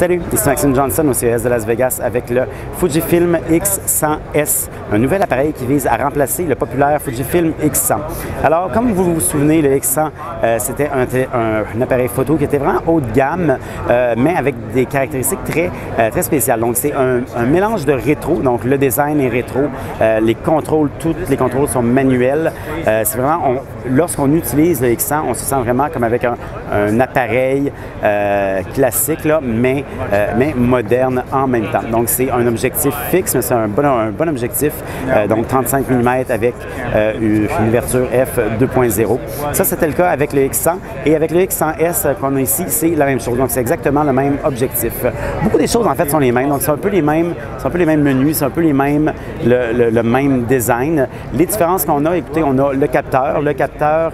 Salut, ici Maxime Johnson au CES de Las Vegas avec le Fujifilm X100S, un nouvel appareil qui vise à remplacer le populaire Fujifilm X100. Alors, comme vous vous souvenez, le X100, c'était un appareil photo qui était vraiment haut de gamme, mais avec des caractéristiques très spéciales. Donc, c'est un mélange de rétro, donc le design est rétro, tous les contrôles sont manuels. C'est vraiment, lorsqu'on utilise le X100, on se sent vraiment comme avec un appareil classique, là, mais moderne en même temps. Donc, c'est un objectif fixe, mais c'est un bon objectif, donc 35 mm avec une ouverture f2.0. Ça, c'était le cas avec le X100. Et avec le X100S qu'on a ici, c'est la même chose. Donc, c'est exactement le même objectif. Beaucoup des choses, en fait, sont les mêmes. Donc, c'est un peu les mêmes menus, c'est un peu le même design. Les différences qu'on a, écoutez, on a le capteur. Le capteur,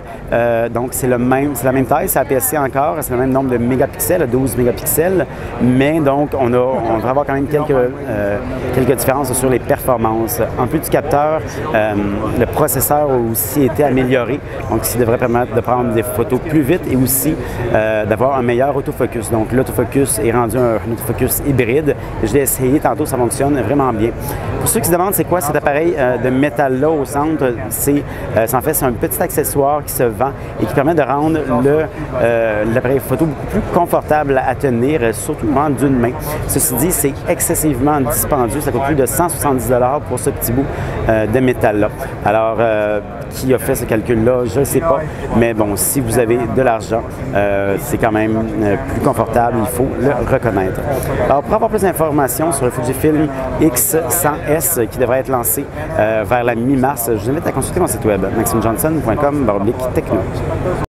donc, c'est la même taille, c'est APS-C encore, c'est le même nombre de mégapixels, 12 mégapixels, mais donc, on va avoir quand même quelques différences sur les performances. En plus du capteur, le processeur a aussi été amélioré, donc ce qui devrait permettre de prendre des photos plus vite et aussi d'avoir un meilleur autofocus. Donc, l'autofocus est rendu un autofocus hybride. Je l'ai essayé tantôt, ça fonctionne vraiment bien. Pour ceux qui se demandent c'est quoi cet appareil de métal-là au centre, en fait, c'est un petit accessoire qui se vend et qui permet de rendre l'appareil photo beaucoup plus confortable à tenir, surtout d'une main. Ceci dit, c'est excessivement dispendieux. Ça coûte plus de 170 $ pour ce petit bout de métal-là. Alors, qui a fait ce calcul-là, je ne sais pas. Mais bon, si vous avez de l'argent, c'est quand même plus confortable, il faut le reconnaître. Alors, pour avoir plus d'informations sur le Fujifilm X100S qui devrait être lancé vers la mi-mars, je vous invite à consulter mon site web, maximejohnson.com/techno.